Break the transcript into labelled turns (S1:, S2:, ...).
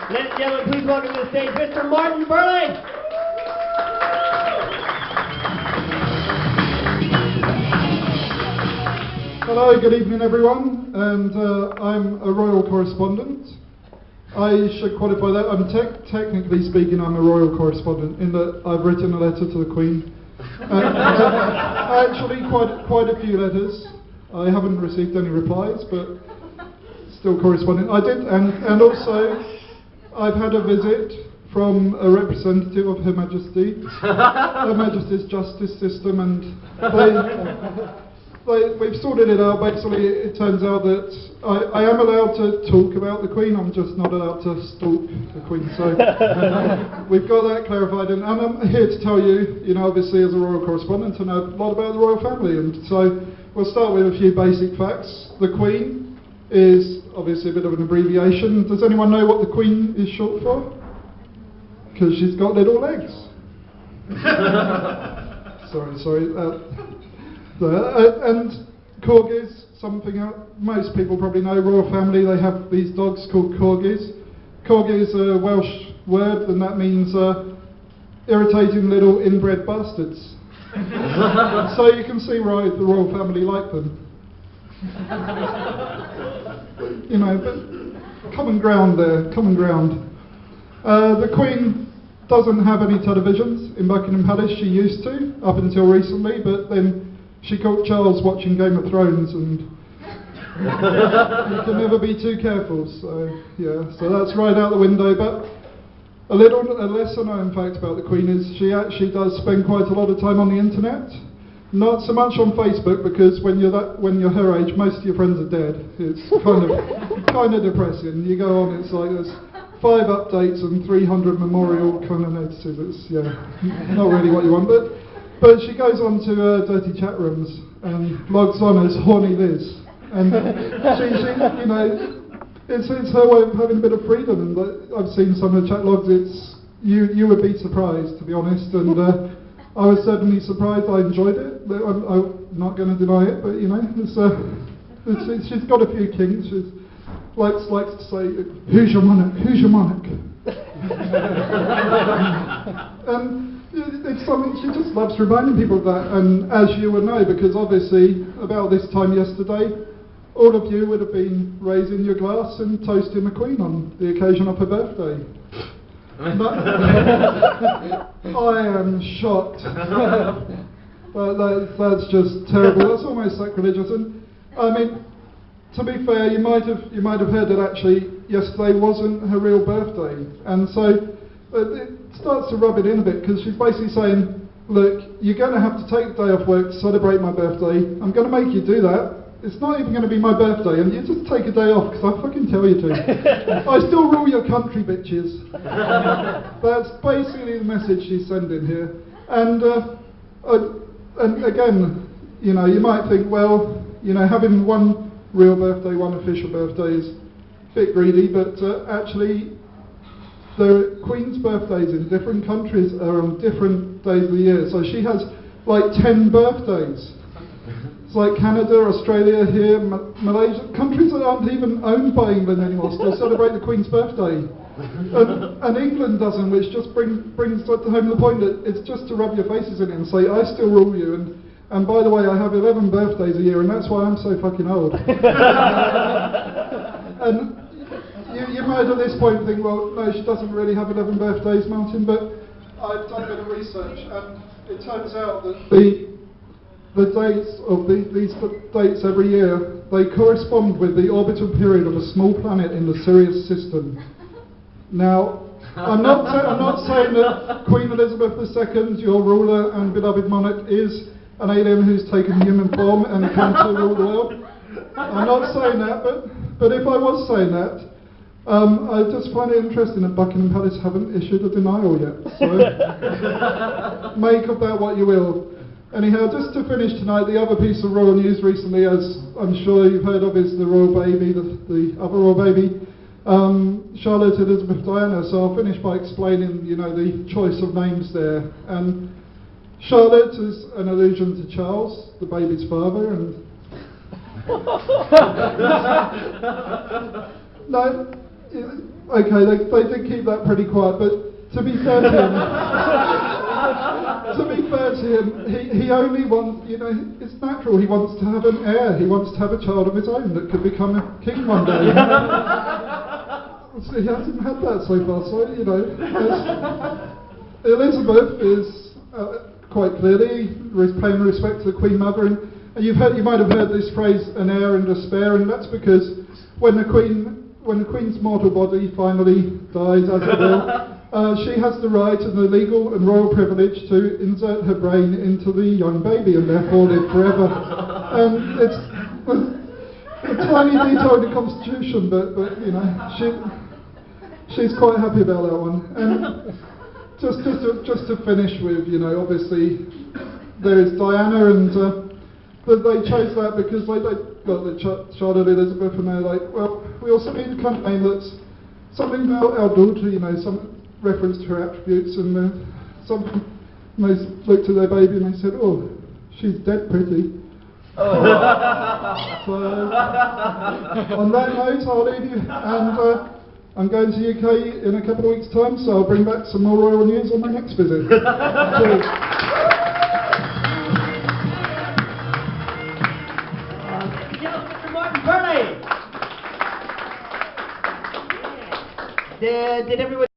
S1: Ladies and gentlemen, please welcome to the stage Mr. Martin Burley.
S2: Hello, good evening everyone, and I'm a royal correspondent. I should qualify that. I'm technically speaking, I'm a royal correspondent in that I've written a letter to the Queen. Actually, quite a few letters. I haven't received any replies, but still corresponding. I did, and also I've had a visit from a representative of Her Majesty, Her Majesty's justice system, and we've sorted it out. Basically, it turns out that I am allowed to talk about the Queen, I'm just not allowed to stalk the Queen, so we've got that clarified, and I'm here to tell you, obviously as a royal correspondent, I know a lot about the royal family, and so we'll start with a few basic facts. The Queen is obviously a bit of an abbreviation. Does anyone know what the Queen is short for? Because she's got little legs. sorry. And corgis, something most people probably know, royal family, they have these dogs called corgis. Corgi is a Welsh word, and that means irritating little inbred bastards. So you can see why the royal family like them. But common ground there, common ground. The Queen doesn't have any televisions in Buckingham Palace. She used to, up until recently, but then she caught Charles watching Game of Thrones, and you can never be too careful, so that's right out the window. But a lesser known fact about the Queen is she actually does spend quite a lot of time on the internet. Not so much on Facebook, because when you're her age, most of your friends are dead. It's kind of depressing. You go on, it's like there's 5 updates and 300 memorial kind of notices. It's not really what you want, but she goes on to dirty chat rooms and logs on as Horny Liz, and it's her way of having a bit of freedom. And I've seen some of the chat logs. You would be surprised, to be honest, and I was certainly surprised. I enjoyed it. I'm not going to deny it, but she's got a few kinks. She likes to say, "Who's your monarch? Who's your monarch?" And it's something she just loves reminding people of that. And as you would know, because obviously about this time yesterday, all of you would have been raising your glass and toasting the Queen on the occasion of her birthday. I am shocked. That's just terrible. That's almost sacrilegious. And I mean, to be fair, you might have heard that actually yesterday wasn't her real birthday, and so it starts to rub it in a bit, because she's basically saying, look, you're going to have to take the day off work to celebrate my birthday. I'm going to make you do that. It's not even going to be my birthday, and you just take a day off, because I fucking tell you to. I still rule your country, bitches. That's basically the message she's sending here. And again, you might think, well, having one real birthday, one official birthday is a bit greedy, but actually the Queen's birthdays in different countries are on different days of the year. So she has like 10 birthdays. It's like Canada, Australia, here, Malaysia, countries that aren't even owned by England anymore still celebrate the Queen's birthday. And England doesn't, which just brings home the point that it's just to rub your faces in it and say, I still rule you, and by the way, I have 11 birthdays a year, and that's why I'm so fucking old. And you might at this point think, well, no, she doesn't really have 11 birthdays, Martin, but I've done a bit of research, and it turns out that the dates of these dates every year, they correspond with the orbital period of a small planet in the Sirius system. Now, I'm not saying that Queen Elizabeth II, your ruler and beloved monarch, is an alien who's taken human form and come to rule the world. I'm not saying that, but if I was saying that, I just find it interesting that Buckingham Palace haven't issued a denial yet. So make of that what you will. Anyhow, just to finish tonight, the other piece of royal news recently, as I'm sure you've heard of, is the royal baby, the other royal baby, Charlotte Elizabeth Diana. So I'll finish by explaining, the choice of names there. And Charlotte is an allusion to Charles, the baby's father, and no, okay, they did keep that pretty quiet, but to be fair to him, he only wants, it's natural, he wants to have an heir, he wants to have a child of his own that could become a king one day. So he hasn't had that so far, so, Elizabeth is quite clearly paying respect to the Queen Mother, and you might have heard this phrase, an heir in despair, and that's because when the Queen's mortal body finally dies, as it will, she has the right and the legal and royal privilege to insert her brain into the young baby and therefore live forever. It's a tiny detail in the Constitution, but she's quite happy about that one. And just to finish with, obviously there is Diana, and they chose that because they got the child of Elizabeth, and they're like, well, we also need a company that's something about our daughter, some reference to her attributes, and they looked at their baby and they said, oh, she's dead pretty. So, on that note, I'll leave you, and I'm going to the UK in a couple of weeks' time, so I'll bring back some more royal news on my next visit. Cheers.
S1: Mr. Martin Burley! Did everyone